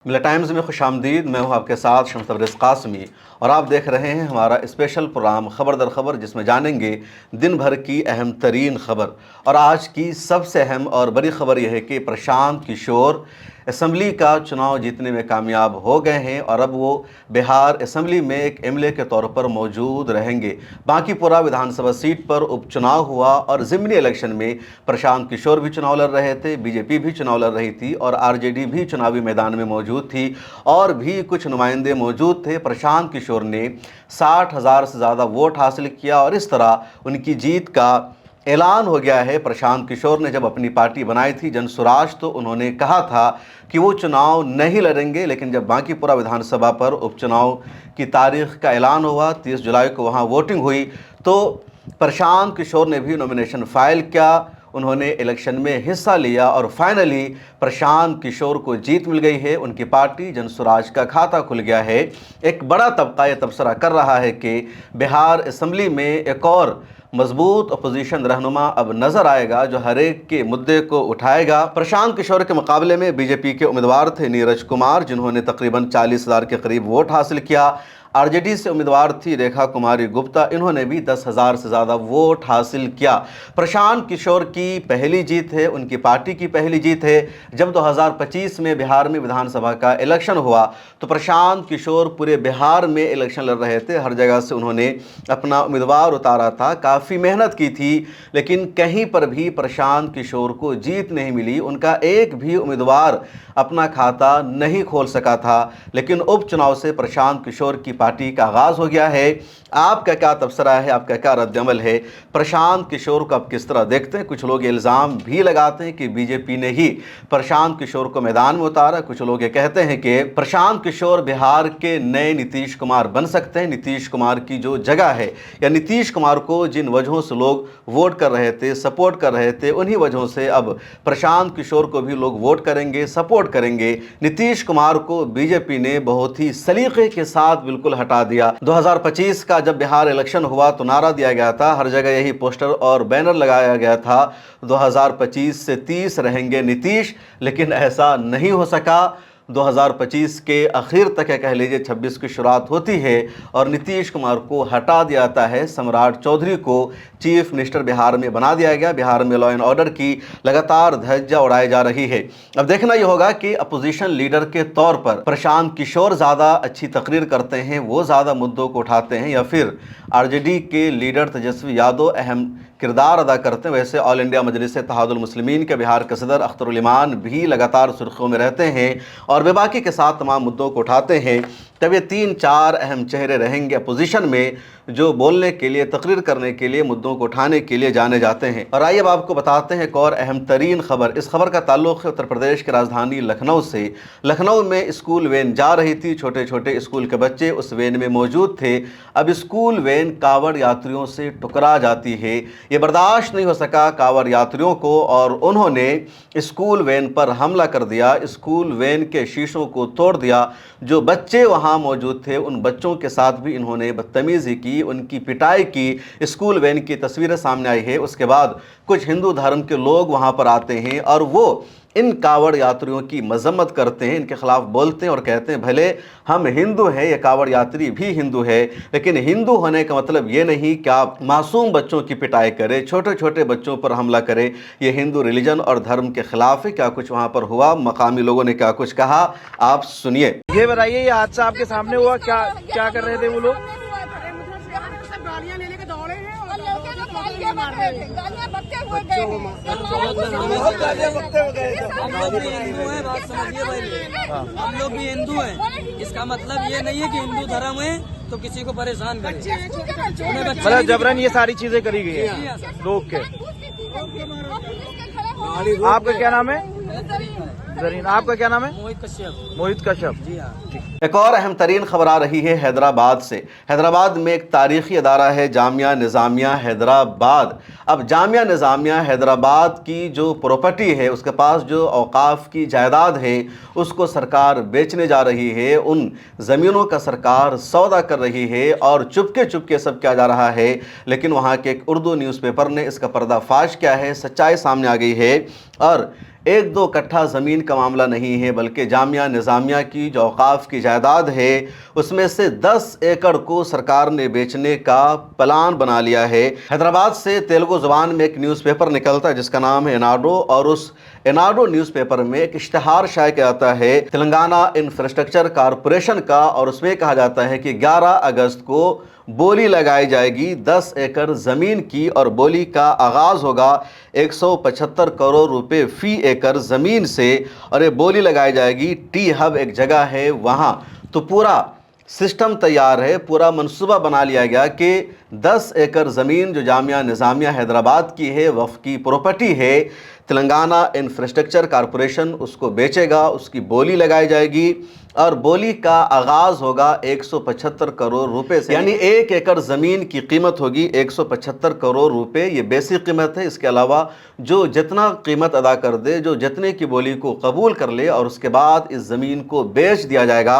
मिला टाइम्स में खुश आमदीद। मैं हूं आपके साथ शम्स तबरेज़ कासमी और आप देख रहे हैं हमारा स्पेशल प्रोग्राम खबर दर खबर, जिसमें जानेंगे दिन भर की अहम तरीन खबर। और आज की सबसे अहम और बड़ी खबर यह है कि प्रशांत किशोर असम्बली का चुनाव जीतने में कामयाब हो गए हैं और अब वो बिहार असम्बली में एक एमएलए के तौर पर मौजूद रहेंगे। बांकीपुरा विधानसभा सीट पर उपचुनाव हुआ और ज़िमनी इलेक्शन में प्रशांत किशोर भी चुनाव लड़ रहे थे, बीजेपी भी चुनाव लड़ रही थी और आरजेडी भी चुनावी मैदान में मौजूद थी और भी कुछ नुमाइंदे मौजूद थे। प्रशांत किशोर ने 60,000 से ज़्यादा वोट हासिल किया और इस तरह उनकी जीत का ऐलान हो गया है। प्रशांत किशोर ने जब अपनी पार्टी बनाई थी जन स्वराज, तो उन्होंने कहा था कि वो चुनाव नहीं लड़ेंगे, लेकिन जब बांकीपुरा विधानसभा पर उपचुनाव की तारीख का ऐलान हुआ, 30 जुलाई को वहाँ वोटिंग हुई, तो प्रशांत किशोर ने भी नॉमिनेशन फाइल किया, उन्होंने इलेक्शन में हिस्सा लिया और फाइनली प्रशांत किशोर को जीत मिल गई है। उनकी पार्टी जन स्वराज का खाता खुल गया है। एक बड़ा तबका ये तबसरा कर रहा है कि बिहार असम्बली में एक और मजबूत अपोजिशन रहनुमा अब नजर आएगा जो हर एक के मुद्दे को उठाएगा। प्रशांत किशोर के मुकाबले में बीजेपी के उम्मीदवार थे नीरज कुमार, जिन्होंने तकरीबन 40,000 के करीब वोट हासिल किया। आरजेडी से उम्मीदवार थी रेखा कुमारी गुप्ता, इन्होंने भी 10,000 से ज़्यादा वोट हासिल किया। प्रशांत किशोर की पहली जीत है, उनकी पार्टी की पहली जीत है। जब 2025 में बिहार में विधानसभा का इलेक्शन हुआ तो प्रशांत किशोर पूरे बिहार में इलेक्शन लड़ रहे थे, हर जगह से उन्होंने अपना उम्मीदवार उतारा था, काफ़ी मेहनत की थी, लेकिन कहीं पर भी प्रशांत किशोर को जीत नहीं मिली। उनका एक भी उम्मीदवार अपना खाता नहीं खोल सका था, लेकिन उपचुनाव से प्रशांत किशोर की पार्टी का आगाज़ हो गया है। आपका क्या तबसरा है, आपका क्या रद्दअमल है? प्रशांत किशोर को आप किस तरह देखते हैं? कुछ लोग इल्ज़ाम भी लगाते हैं कि बीजेपी ने ही प्रशांत किशोर को मैदान में उतारा। कुछ लोग ये कहते हैं कि प्रशांत किशोर बिहार के नए नीतीश कुमार बन सकते हैं। नीतीश कुमार की जो जगह है, या नीतीश कुमार को जिन वजहों से लोग वोट कर रहे थे, सपोर्ट कर रहे थे, उन्हीं वजहों से अब प्रशांत किशोर को भी लोग वोट करेंगे, सपोर्ट करेंगे। नीतीश कुमार को बीजेपी ने बहुत ही सलीके के साथ बिल्कुल हटा दिया। 2025 का जब बिहार इलेक्शन हुआ तो नारा दिया गया था, हर जगह यही पोस्टर और बैनर लगाया गया था, 2025 से 30 रहेंगे नीतीश, लेकिन ऐसा नहीं हो सका। 2025 के आखिर तक, या कह लीजिए 26 की शुरुआत होती है और नीतीश कुमार को हटा दिया जाता है। सम्राट चौधरी को चीफ मिनिस्टर बिहार में बना दिया गया। बिहार में लॉ एंड ऑर्डर की लगातार धज्जियां उड़ाई जा रही है। अब देखना यह होगा कि अपोजिशन लीडर के तौर पर प्रशांत किशोर ज़्यादा अच्छी तकरीर करते हैं, वो ज़्यादा मुद्दों को उठाते हैं, या फिर आरजेडी के लीडर तेजस्वी यादव अहम किरदार अदा करते हैं। वैसे ऑल इंडिया मजलिस इत्तेहादुल मुस्लिमीन के बिहार के सदर अख्तरुल इमान भी लगातार सुर्खियों में रहते हैं और बेबाकी के साथ तमाम मुद्दों को उठाते हैं। तब ये 3-4 अहम चेहरे रहेंगे अपोजिशन में जो बोलने के लिए, तकरीर करने के लिए, मुद्दों को उठाने के लिए जाने जाते हैं। और आइए अब आपको बताते हैं एक और अहम तरीन खबर। इस खबर का ताल्लुक़ है उत्तर प्रदेश की राजधानी लखनऊ से। लखनऊ में स्कूल वैन जा रही थी, छोटे छोटे स्कूल के बच्चे उस वैन में मौजूद थे। अब स्कूल वैन कांवड़ यात्रियों से टकरा जाती है। ये बर्दाश्त नहीं हो सका कांवड़ यात्रियों को और उन्होंने स्कूल वैन पर हमला कर दिया, स्कूल वैन के शीशों को तोड़ दिया। जो बच्चे वहाँ मौजूद थे उन बच्चों के साथ भी इन्होंने बदतमीज़ी की, उनकी पिटाई की। स्कूल वैन की तस्वीरें सामने आई है। उसके बाद कुछ हिंदू धर्म के लोग वहाँ पर आते हैं और वो इन कांवड़ यात्रियों की मजम्मत करते हैं, इनके खिलाफ बोलते हैं और कहते हैं भले हम हिंदू हैं, ये कांवड़ यात्री भी हिंदू है, लेकिन हिंदू होने का मतलब ये नहीं कि आप मासूम बच्चों की पिटाई करें, छोटे छोटे बच्चों पर हमला करें। ये हिंदू रिलीजन और धर्म के खिलाफ है। क्या कुछ वहाँ पर हुआ, मकामी लोगों ने क्या कुछ कहा, आप सुनिए। ये बताइए, ये हादसा आपके सामने हुआ, क्या कर रहे थे वो लोग? गालियां लेने के दौड़े हैं और लड़के लोग गालियां बक रहे थे, गालियां बकते हुए गए हैं। बहुत गालियां बकते हुए गए थे। हम लोग भी हिंदू हैं, बात समझिए पहले, हम लोग भी हिंदू हैं। इसका मतलब ये नहीं है कि हिंदू धर्म है तो किसी को परेशान करें। मतलब जबरन ये सारी चीजें करी गई है लोग के। आपका क्या नाम है? जरीन। आपका क्या नाम है? मोहित कश्यप। मोहित कश्यप। जी हाँ। एक और अहम तरीन खबर आ रही है हैदराबाद से। हैदराबाद में एक तारीखी अदारा है जामिया निज़ामिया हैदराबाद। अब जामिया निज़ामिया हैदराबाद की जो प्रॉपर्टी है, उसके पास जो औकाफ की जायदाद है, उसको सरकार बेचने जा रही है। उन ज़मीनों का सरकार सौदा कर रही है और चुपके चुपके सब किया जा रहा है। लेकिन वहाँ के एक उर्दू न्यूज़पेपर ने इसका पर्दाफाश किया है, सच्चाई सामने आ गई है और एक दो कट्ठा ज़मीन का मामला नहीं है, बल्कि जामिया निज़ामिया की जो औक़ाफ़ की जायदाद है उसमें से 10 एकड़ को सरकार ने बेचने का प्लान बना लिया है। हैदराबाद से तेलुगु ज़ुबान में एक न्यूज़पेपर निकलता है जिसका नाम है एनाडो, और उस एनाडो न्यूज़पेपर में एक इश्तिहार शाया किया जाता है तेलंगाना इंफ्रास्ट्रक्चर कॉरपोरेशन का, और उसमें कहा जाता है कि 11 अगस्त को बोली लगाई जाएगी 10 एकड़ ज़मीन की, और बोली का आगाज़ होगा 175 करोड़ रुपए फ़ी एकड़ ज़मीन से, और ये बोली लगाई जाएगी टी हब एक जगह है वहाँ। तो पूरा सिस्टम तैयार है, पूरा मंसूबा बना लिया गया कि 10 एकड़ ज़मीन जो जामिया निज़ामिया हैदराबाद की है, वक्फ की प्रॉपर्टी है, तेलंगाना इंफ्रास्ट्रक्चर कॉरपोरेशन उसको बेचेगा, उसकी बोली लगाई जाएगी, और बोली का आगाज़ होगा 175 करोड़ रुपए से, यानी 1 एकड़ ज़मीन की कीमत होगी 175 करोड़ रुपए। ये बेसिक कीमत है। इसके अलावा जो जितना कीमत अदा कर दे, जो जितने की बोली को कबूल कर ले, और उसके बाद इस ज़मीन को बेच दिया जाएगा।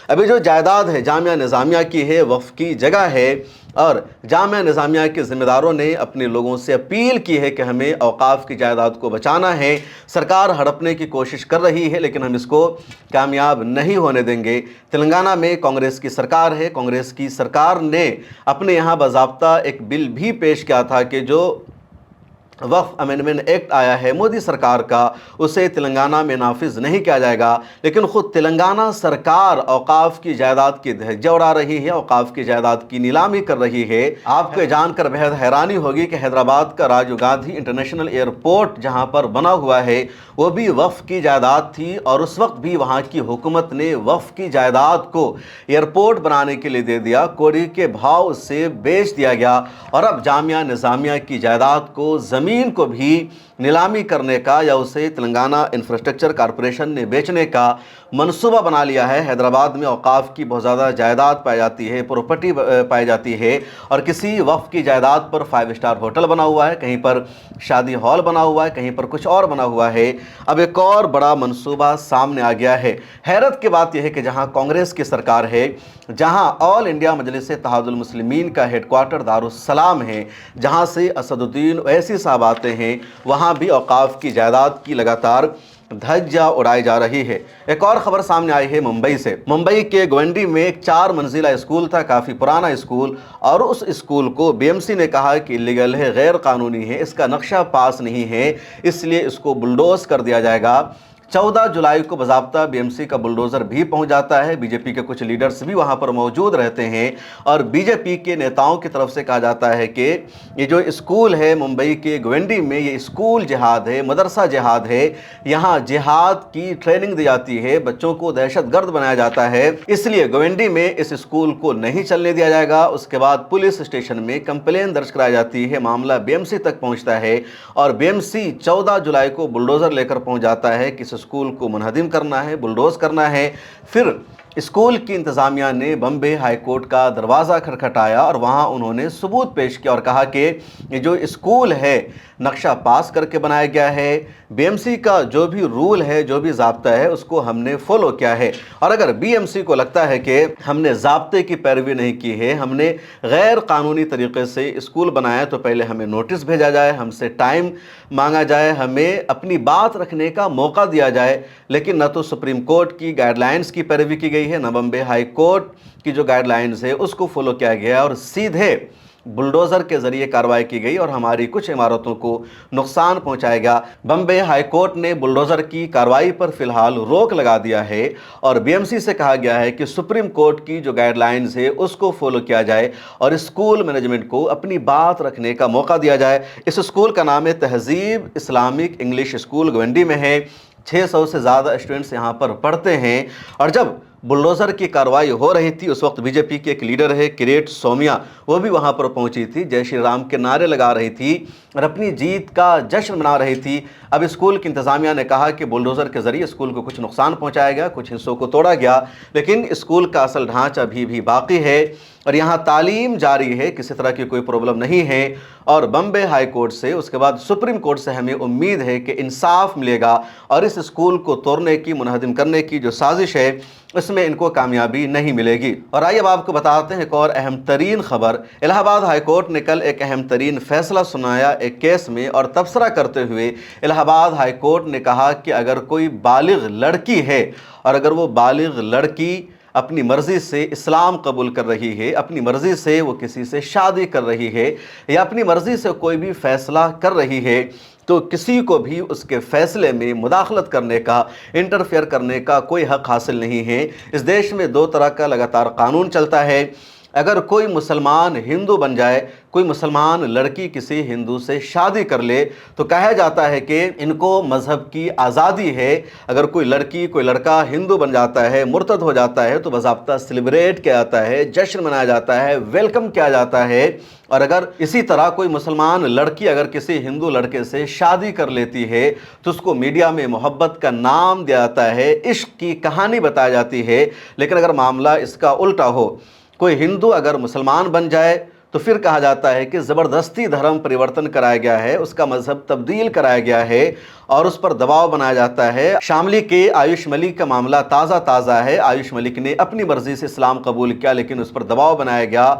अभी जो जायदाद है जामिया निज़ामिया की है, वक्फ की जगह है, और जामिया निज़ामिया के ज़िम्मेदारों ने अपने लोगों से अपील की है कि हमें औक़ाफ़ की जायदाद को बचाना है। सरकार हड़पने की कोशिश कर रही है लेकिन हम इसको कामयाब नहीं होने देंगे। तेलंगाना में कांग्रेस की सरकार है। कांग्रेस की सरकार ने अपने यहाँ बाज़ाब्ता एक बिल भी पेश किया था कि जो वक्फ अमेंडमेंट एक्ट आया है मोदी सरकार का, उसे तेलंगाना में नाफिज नहीं किया जाएगा। लेकिन ख़ुद तेलंगाना सरकार औक़ाफ़ की जायदाद की धज्जियां उड़ा रही है, औक़ाफ़ की जायदाद की नीलामी कर रही है। आपको ये जानकर बेहद हैरानी होगी कि हैदराबाद का राजीव गांधी इंटरनेशनल एयरपोर्ट जहां पर बना हुआ है वो भी वक्फ की जायदाद थी, और उस वक्त भी वहां की हुकूमत ने वक्फ की जायदाद को एयरपोर्ट बनाने के लिए दे दिया, कौड़ी के भाव से बेच दिया गया। और अब जामिया निज़ामिया की जायदाद को ज़मीन को भी नीलामी करने का या उसे तेलंगाना इंफ्रास्ट्रक्चर कॉरपोरेशन ने बेचने का मंसूबा बना लिया है। हैदराबाद में औक़ाफ़ की बहुत ज़्यादा जायदाद पाई जाती है, प्रॉपर्टी पाई जाती है, और किसी वक्फ की जायदाद पर 5 स्टार होटल बना हुआ है, कहीं पर शादी हॉल बना हुआ है, कहीं पर कुछ और बना हुआ है। अब एक और बड़ा मंसूबा सामने आ गया है। हैरत की बात यह है कि जहाँ कांग्रेस की सरकार है, जहाँ ऑल इंडिया मजलिस इत्तेहादुल मुस्लिमीन का हेडक्वार्टर दारुस्सलाम है, जहाँ से असदुद्दीन ओवैसी साहब आते हैं, वहाँ भी औक़ाफ़ की जायदाद की लगातार धज्जियां उड़ाई जा रही है। एक और ख़बर सामने आई है मुंबई से। मुंबई के गोवंडी में एक 4 मंजिला स्कूल था, काफ़ी पुराना स्कूल, और उस स्कूल को बीएमसी ने कहा कि इलीगल है, गैर कानूनी है, इसका नक्शा पास नहीं है, इसलिए इसको बुलडोज़ कर दिया जाएगा। 14 जुलाई को बाज़ाब्ता बीएमसी का बुलडोज़र भी पहुंच जाता है। बीजेपी के कुछ लीडर्स भी वहां पर मौजूद रहते हैं, और बीजेपी के नेताओं की तरफ से कहा जाता है कि ये जो स्कूल है मुंबई के गोवंडी में, ये स्कूल जिहाद है, मदरसा जिहाद है, यहाँ जिहाद की ट्रेनिंग दी जाती है, बच्चों को दहशतगर्द बनाया जाता है, इसलिए गोवंडी में इस स्कूल को नहीं चलने दिया जाएगा। उसके बाद पुलिस स्टेशन में कंप्लेन दर्ज कराई जाती है, मामला बीएमसी तक पहुँचता है, और बीएमसी 14 जुलाई को बुलडोज़र लेकर पहुँच जाता है कि स्कूल को मुनहदिम करना है, बुलडोज़ करना है। फिर स्कूल की इंतज़ामिया ने बम्बे हाई कोर्ट का दरवाज़ा खटखटाया, और वहाँ उन्होंने सबूत पेश किया और कहा कि ये जो स्कूल है नक्शा पास करके बनाया गया है, बीएमसी का जो भी रूल है, जो भी ज़ाब्ता है, उसको हमने फॉलो किया है। और अगर बीएमसी को लगता है कि हमने ज़ाब्ते की पैरवी नहीं की है, हमने गैर कानूनी तरीके से स्कूल बनाया, तो पहले हमें नोटिस भेजा जाए, हमसे टाइम मांगा जाए, हमें अपनी बात रखने का मौका दिया जाए। लेकिन न तो सुप्रीम कोर्ट की गाइडलाइंस की पैरवी की गई है, न बम्बे हाई कोर्ट की जो गाइडलाइंस है उसको फॉलो किया गया, और सीधे बुलडोज़र के ज़रिए कार्रवाई की गई और हमारी कुछ इमारतों को नुकसान पहुंचाएगा। बम्बे हाई कोर्ट ने बुलडोज़र की कार्रवाई पर फ़िलहाल रोक लगा दिया है, और बीएमसी से कहा गया है कि सुप्रीम कोर्ट की जो गाइडलाइंस है उसको फॉलो किया जाए, और स्कूल मैनेजमेंट को अपनी बात रखने का मौका दिया जाए। इस स्कूल का नाम है तहज़ीब इस्लामिक इंग्लिश स्कूल, गोवंडी में है। 600 से ज़्यादा स्टूडेंट्स यहाँ पर पढ़ते हैं। और जब बुलडोज़र की कार्रवाई हो रही थी, उस वक्त बीजेपी के एक लीडर है किरीट सोमिया, वो भी वहाँ पर पहुँची थी, जय श्री राम के नारे लगा रही थी और अपनी जीत का जश्न मना रही थी। अब स्कूल की इंतज़ामिया ने कहा कि बुलडोज़र के ज़रिए स्कूल को कुछ नुकसान पहुँचाया गया, कुछ हिस्सों को तोड़ा गया, लेकिन स्कूल का असल ढांचा अभी भी बाकी है। اور یہاں تعلیم جاری ہے، کسی طرح کی کوئی پرابلم نہیں ہے، اور بمبے ہائی کورٹ سے اس کے بعد سپریم کورٹ سے ہمیں امید ہے کہ انصاف ملے گا، اور اس اسکول کو توڑنے کی، منہدم کرنے کی جو سازش ہے اس میں ان کو کامیابی نہیں ملے گی۔ اور آئیے اب آپ کو بتاتے ہیں ایک اور اہم ترین خبر۔ الہ آباد ہائی کورٹ نے کل ایک اہم ترین فیصلہ سنایا ایک کیس میں، اور تبصرہ کرتے ہوئے الہ آباد ہائی کورٹ نے کہا کہ اگر کوئی بالغ لڑکی ہے اور اگر وہ بالغ لڑکی اپنی مرضی سے اسلام قبول کر رہی ہے، اپنی مرضی سے وہ کسی سے شادی کر رہی ہے، یا اپنی مرضی سے کوئی بھی فیصلہ کر رہی ہے، تو کسی کو بھی اس کے فیصلے میں مداخلت کرنے کا، انٹرفیئر کرنے کا کوئی حق حاصل نہیں ہے۔ اس دیش میں دو طرح کا لگاتار قانون چلتا ہے۔ اگر کوئی مسلمان ہندو بن جائے، کوئی مسلمان لڑکی کسی ہندو سے شادی کر لے، تو کہا جاتا ہے کہ ان کو مذہب کی آزادی ہے۔ اگر کوئی لڑکی، کوئی لڑکا ہندو بن جاتا ہے، مرتد ہو جاتا ہے، تو باضابطہ سیلیبریٹ کیا جاتا ہے، جشن منایا جاتا ہے، ویلکم کیا جاتا ہے۔ اور اگر اسی طرح کوئی مسلمان لڑکی اگر کسی ہندو لڑکے سے شادی کر لیتی ہے، تو اس کو میڈیا میں محبت کا نام دیا جاتا ہے، عشق کی کہانی بتائی جاتی ہے۔ لیکن اگر معاملہ اس کا الٹا ہو، کوئی ہندو اگر مسلمان بن جائے، تو پھر کہا جاتا ہے کہ زبردستی دھرم پریورتن کرایا گیا ہے، اس کا مذہب تبدیل کرایا گیا ہے، اور اس پر دباؤ بنایا جاتا ہے۔ شاملی کے آیوش ملک کا معاملہ تازہ ہے۔ آیوش ملک نے اپنی مرضی سے اسلام قبول کیا، لیکن اس پر دباؤ بنایا گیا۔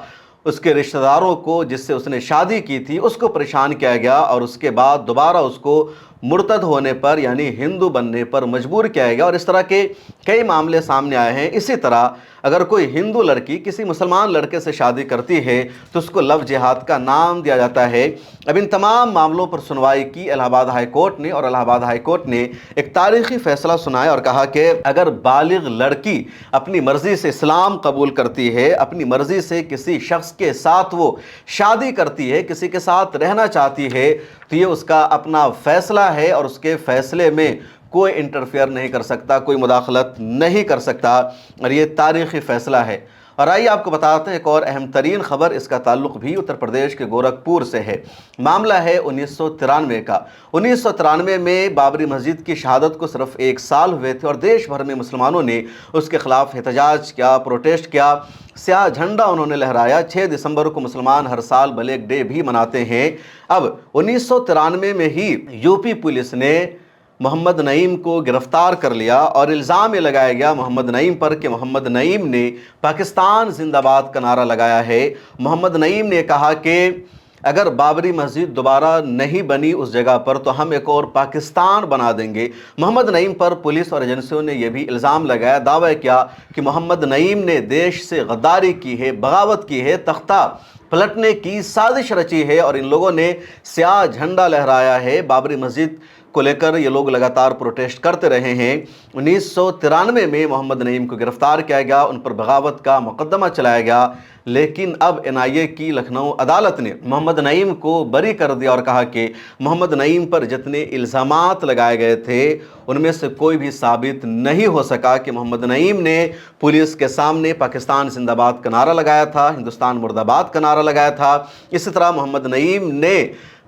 اس کے رشتہ داروں کو، جس سے اس نے شادی کی تھی، اس کو پریشان کیا گیا، اور اس کے بعد دوبارہ اس کو مرتد ہونے پر، یعنی ہندو بننے پر مجبور کیا گیا، اور اس طرح کے کئی معاملے سامنے آئے ہیں۔ اسی طرح اگر کوئی ہندو لڑکی کسی مسلمان لڑکے سے شادی کرتی ہے، تو اس کو لو جہاد کا نام دیا جاتا ہے۔ اب ان تمام معاملوں پر سنوائی کی الہ آباد ہائی کورٹ نے، اور الہ آباد ہائی کورٹ نے ایک تاریخی فیصلہ سنایا اور کہا کہ اگر بالغ لڑکی اپنی مرضی سے اسلام قبول کرتی ہے، اپنی مرضی سے کسی شخص کے ساتھ وہ شادی کرتی ہے، کسی کے ساتھ رہنا چاہتی ہے، تو یہ اس کا اپنا فیصلہ ہے، اور اس کے فیصلے میں کوئی انٹرفیئر نہیں کر سکتا، کوئی مداخلت نہیں کر سکتا، اور یہ تاریخی فیصلہ ہے۔ اور آئیے آپ کو بتاتے ہیں ایک اور اہم ترین خبر، اس کا تعلق بھی اتر پردیش کے گورکھپور سے ہے۔ معاملہ ہے 1993 کا۔ 1993 میں بابری مسجد کی شہادت کو صرف 1 سال ہوئے تھے، اور دیش بھر میں مسلمانوں نے اس کے خلاف احتجاج کیا، پروٹیسٹ کیا، سیاہ جھنڈا انہوں نے لہرایا۔ 6 دسمبر کو مسلمان ہر سال بلیک ڈے بھی مناتے ہیں۔ اب 1993 میں ہی یو پی پولیس نے محمد نعیم کو گرفتار کر لیا، اور الزام یہ لگایا گیا محمد نعیم پر کہ محمد نعیم نے پاکستان زندہ باد کا نعرہ لگایا ہے۔ محمد نعیم نے کہا کہ اگر بابری مسجد دوبارہ نہیں بنی اس جگہ پر، تو ہم ایک اور پاکستان بنا دیں گے۔ محمد نعیم پر پولیس اور ایجنسیوں نے یہ بھی الزام لگایا، دعویٰ کیا کہ محمد نعیم نے دیش سے غداری کی ہے، بغاوت کی ہے، تختہ پلٹنے کی سازش رچی ہے، اور ان لوگوں نے سیاہ جھنڈا لہرایا ہے۔ بابری مسجد کو لے کر یہ لوگ لگاتار پروٹیسٹ کرتے رہے ہیں۔ 1993 میں محمد نعیم کو گرفتار کیا گیا، ان پر بغاوت کا مقدمہ چلایا گیا، لیکن اب NIA کی لکھنؤ عدالت نے محمد نعیم کو بری کر دیا، اور کہا کہ محمد نعیم پر جتنے الزامات لگائے گئے تھے، ان میں سے کوئی بھی ثابت نہیں ہو سکا کہ محمد نعیم نے پولیس کے سامنے پاکستان زندہ باد کا نعرہ لگایا تھا، ہندوستان مرد آباد کا نعرہ لگایا تھا۔ اسی طرح محمد نعیم نے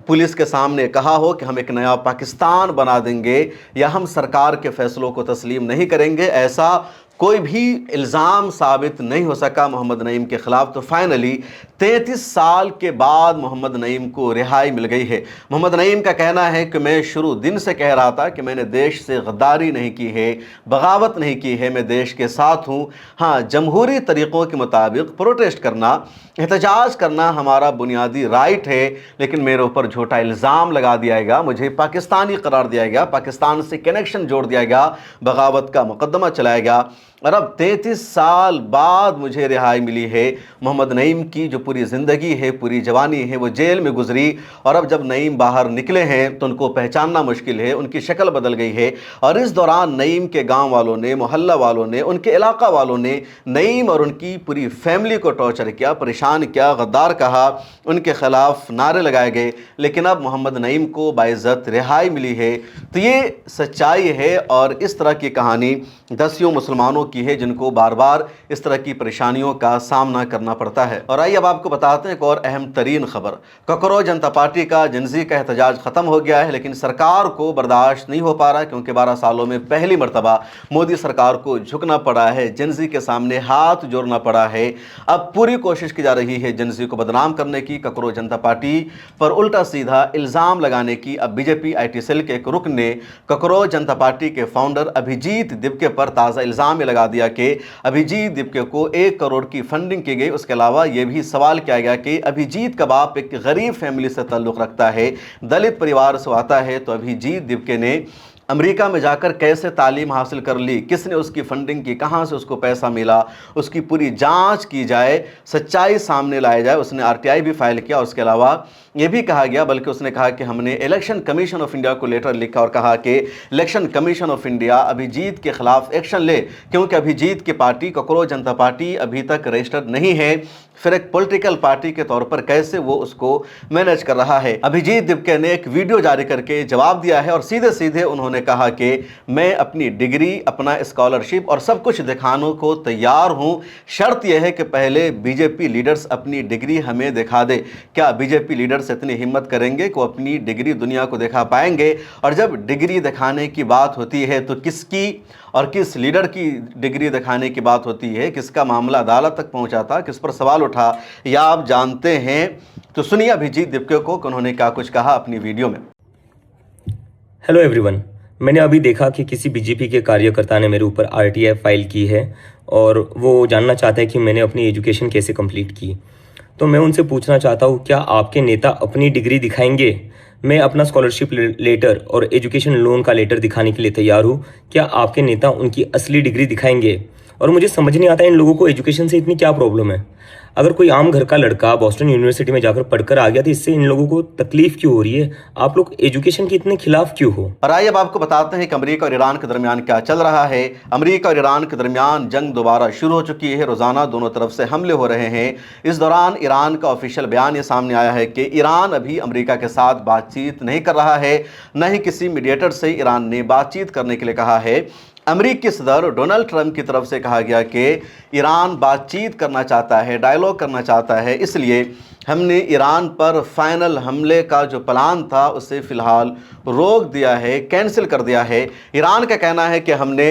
پولیس کے سامنے کہا ہو کہ ہم ایک نیا پاکستان بنا دیں گے، یا ہم سرکار کے فیصلوں کو تسلیم نہیں کریں گے، ایسا کوئی بھی الزام ثابت نہیں ہو سکا محمد نعیم کے خلاف۔ تو فائنلی 33 سال کے بعد محمد نعیم کو رہائی مل گئی ہے۔ محمد نعیم کا کہنا ہے کہ میں شروع دن سے کہہ رہا تھا کہ میں نے دیش سے غداری نہیں کی ہے، بغاوت نہیں کی ہے، میں دیش کے ساتھ ہوں۔ ہاں، جمہوری طریقوں کے مطابق پروٹیسٹ کرنا، احتجاج کرنا ہمارا بنیادی رائٹ ہے، لیکن میرے اوپر جھوٹا الزام لگا دیا گیا، مجھے پاکستانی قرار دیا گیا، پاکستان سے کنیکشن جوڑ دیا گیا، بغاوت کا مقدمہ چلایا گیا، اور اب 33 سال بعد مجھے رہائی ملی ہے۔ محمد نعیم کی جو پوری زندگی ہے، پوری جوانی ہے، وہ جیل میں گزری، اور اب جب نعیم باہر نکلے ہیں تو ان کو پہچاننا مشکل ہے، ان کی شکل بدل گئی ہے۔ اور اس دوران نعیم کے گاؤں والوں نے، محلہ والوں نے، ان کے علاقہ والوں نے نعیم اور ان کی پوری فیملی کو ٹارچر کیا، پریشان کیا، غدار کہا، ان کے خلاف نعرے لگائے گئے، لیکن اب محمد نعیم کو باعزت رہائی ملی ہے۔ تو یہ سچائی ہے، اور اس طرح کی کہانی دسیوں مسلمانوں کی की है जिनको बार बार इस तरह की परेशानियों का सामना करना पड़ता है। और आइए अब आपको बताते हैं एक और अहम तरीन खबर। ककरोच जनता पार्टी का जेनजी का एहतजाज ख़त्म हो गया है, लेकिन सरकार को बर्दाश्त नहीं हो पा रहा क्योंकि 12 सालों में पहली मरतबा मोदी सरकार को झुकना पड़ा है, जेनजी के सामने हाथ जोड़ना पड़ा है। अब पूरी कोशिश की जा रही है जेनजी को बदनाम करने की, ककरोच जनता पार्टी पर उल्टा सीधा इल्ज़ाम लगाने की। अब बीजेपी IT सेल के एक रुकन ने ककरोच जनता पार्टी के फाउंडर अभिजीत दिपके पर ताज़ा इल्ज़ाम लगा दिया कि अभिजीत दिपके को 1 करोड़ की फंडिंग की गई। उसके अलावा ये भी सवाल किया गया कि अभिजीत का बाप एक गरीब फैमिली से ताल्लुक़ रखता है, दलित परिवार से आता है, तो अभिजीत दिपके ने अमेरिका में जाकर कैसे तालीम हासिल कर ली, किसने उसकी फंडिंग की, कहाँ से उसको पैसा मिला, उसकी पूरी जांच की जाए, सच्चाई सामने लाई जाए। उसने RTI भी फाइल किया। उसके अलावा ये भी कहा गया, बल्कि उसने कहा कि हमने इलेक्शन कमीशन ऑफ इंडिया को लेटर लिखा और कहा कि Election Commission of India Abhijit के खिलाफ एक्शन ले, क्योंकि अभिजीत की पार्टी ककरोच जनता पार्टी अभी तक रजिस्टर्ड नहीं है। फिर एक पॉलिटिकल पार्टी के तौर पर कैसे वो उसको मैनेज कर रहा है। अभिजीत दिपके ने एक वीडियो जारी करके जवाब दिया है और सीधे सीधे उन्होंने कहा कि मैं अपनी डिग्री, अपना स्कॉलरशिप और सब कुछ दिखाने को तैयार हूं, शर्त यह है कि पहले बीजेपी लीडर्स अपनी डिग्री हमें दिखा दे। क्या बीजेपी लीडर्स इतनी हिम्मत करेंगे कि वो अपनी डिग्री दुनिया को दिखा पाएंगे? और जब डिग्री दिखाने की बात होती है तो किसकी और किस लीडर की डिग्री दिखाने की बात होती है, किसका मामला अदालत तक पहुंचा था, किस पर सवाल उठा, या आप जानते हैं? तो सुनिए अभिजीत दिपके को कि उन्होंने क्या कुछ कहा अपनी वीडियो में। हेलो एवरीवन, मैंने अभी देखा कि किसी बीजेपी के कार्यकर्ता ने मेरे ऊपर RTI फाइल की है और वो जानना चाहते हैं कि मैंने अपनी एजुकेशन कैसे कंप्लीट की। तो मैं उनसे पूछना चाहता हूँ, क्या आपके नेता अपनी डिग्री दिखाएंगे? मैं अपना स्कॉलरशिप लेटर और एजुकेशन लोन का लेटर दिखाने के लिए तैयार हूँ। क्या आपके नेता उनकी असली डिग्री दिखाएंगे? और मुझे समझ नहीं आता इन लोगों को एजुकेशन से इतनी क्या प्रॉब्लम है। अगर कोई आम घर का लड़का बॉस्टन यूनिवर्सिटी में जाकर पढ़कर आ गया तो इससे इन लोगों को तकलीफ क्यों हो रही है? आप लोग एजुकेशन के इतने खिलाफ क्यों हो? और आइए अब आपको बताते हैं कि अमेरिका और ईरान के दरमियान क्या चल रहा है। अमेरिका और ईरान के दरमियान जंग दोबारा शुरू हो चुकी है। रोजाना दोनों तरफ से हमले हो रहे हैं। इस दौरान ईरान का ऑफिशियल बयान ये सामने आया है कि ईरान अभी अमेरिका के साथ बातचीत नहीं कर रहा है, न ही किसी मीडिएटर से ईरान ने बातचीत करने के लिए कहा है। अमेरिकी सदर डोनाल्ड ट्रंप की तरफ से कहा गया कि ईरान बातचीत करना चाहता है, डायलॉग करना चाहता है, इसलिए हमने ईरान पर फाइनल हमले का जो प्लान था उसे फ़िलहाल रोक दिया है, कैंसिल कर दिया है। ईरान का कहना है कि हमने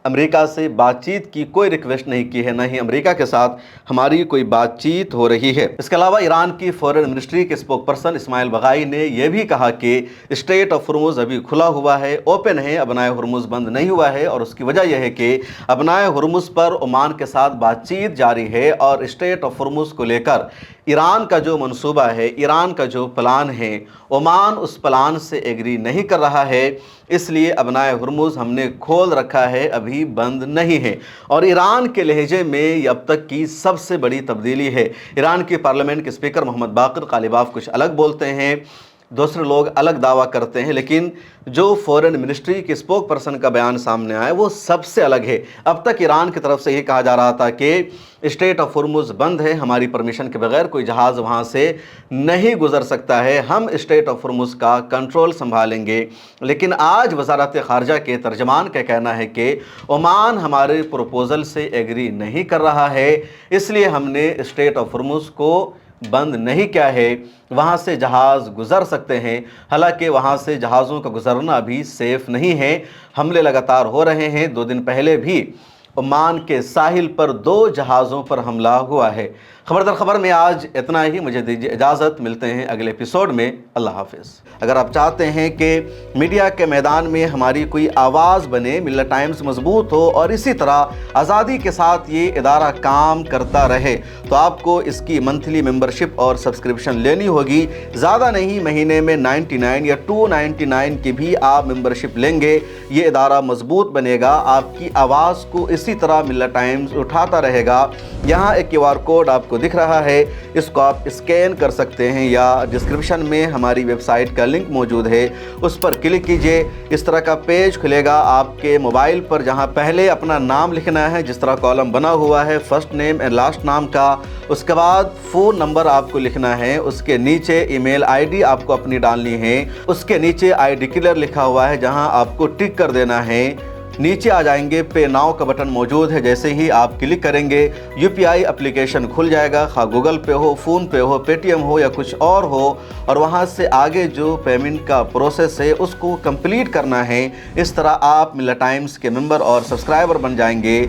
अमेरिका से बातचीत की कोई रिक्वेस्ट नहीं की है, न ही अमेरिका के साथ हमारी कोई बातचीत हो रही है। इसके अलावा ईरान की फॉरेन मिनिस्ट्री के स्पोक पर्सन इस्माइल बगाई ने यह भी कहा कि स्ट्रेट ऑफ हुर्मुज अभी खुला हुआ है, ओपन है, अबनाए हुर्मुज बंद नहीं हुआ है। और उसकी वजह यह है कि अबनाए हुर्मुज पर ओमान के साथ बातचीत जारी है और स्ट्रेट ऑफ हुर्मुज को लेकर ईरान का जो मंसूबा है, ईरान का जो प्लान है, ओमान उस प्लान से एग्री नहीं कर रहा है। इसलिए अबनाए हुर्मुज हमने खोल रखा है, अभी बंद नहीं है। और ईरान के लहजे में ये अब तक की सबसे बड़ी तब्दीली है। ईरान के पार्लियामेंट के स्पीकर मोहम्मद बाक़िर कालिबाफ कुछ अलग बोलते हैं, दूसरे लोग अलग दावा करते हैं, लेकिन जो फॉरेन मिनिस्ट्री के स्पोक पर्सन का बयान सामने आया वो सबसे अलग है। अब तक ईरान की तरफ से ये कहा जा रहा था कि स्ट्रेट ऑफ हुर्मुज बंद है, हमारी परमिशन के बगैर कोई जहाज़ वहाँ से नहीं गुजर सकता है, हम स्ट्रेट ऑफ हुर्मुज का कंट्रोल संभालेंगे। लेकिन आज वज़ारत ख़ारजा के तर्जमान का कहना है कि ओमान हमारे प्रपोज़ल से एग्री नहीं कर रहा है, इसलिए हमने स्ट्रेट ऑफ हुर्मुज को बंद नहीं किया है, वहाँ से जहाज़ गुज़र सकते हैं। हालांकि वहाँ से जहाज़ों का गुज़रना अभी सेफ़ नहीं है। हमले लगातार हो रहे हैं। 2 दिन पहले भी ओमान के साहिल पर 2 जहाज़ों पर हमला हुआ है। खबरदार खबर में आज इतना ही। मुझे दीजिए इजाज़त, मिलते हैं अगले एपिसोड में। अल्लाह हाफिज़। अगर आप चाहते हैं कि मीडिया के मैदान में हमारी कोई आवाज़ बने, मिल्लत टाइम्स मजबूत हो और इसी तरह आज़ादी के साथ ये इदारा काम करता रहे, तो आपको इसकी मंथली मेंबरशिप और सब्सक्रिप्शन लेनी होगी। ज़्यादा नहीं, महीने में 99 या 299 की भी आप मेंबरशिप लेंगे, ये इदारा मजबूत बनेगा। आपकी आवाज़ को इसी तरह मिल्लत टाइम्स उठाता रहेगा। यहाँ एक QR कोड आपको दिख रहा है, इसको आप स्कैन कर सकते हैं या डिस्क्रिप्शन में हमारी वेबसाइट का लिंक मौजूद है, उस पर क्लिक कीजिए। इस तरह का पेज खुलेगा आपके मोबाइल पर, जहां पहले अपना नाम लिखना है, जिस तरह कॉलम बना हुआ है फर्स्ट नेम एंड लास्ट नाम का। उसके बाद फ़ोन नंबर आपको लिखना है, उसके नीचे ईमेल ID आपको अपनी डालनी है, उसके नीचे I डिक्लेयर लिखा हुआ है जहां आपको टिक कर देना है। नीचे आ जाएंगे, पे नाउ का बटन मौजूद है, जैसे ही आप क्लिक करेंगे UPI एप्लीकेशन खुल जाएगा, खा गूगल पे हो, फ़ोन पे हो, पेटीएम हो या कुछ और हो, और वहाँ से आगे जो पेमेंट का प्रोसेस है उसको कंप्लीट करना है। इस तरह आप मिल्ला टाइम्स के मेंबर और सब्सक्राइबर बन जाएंगे।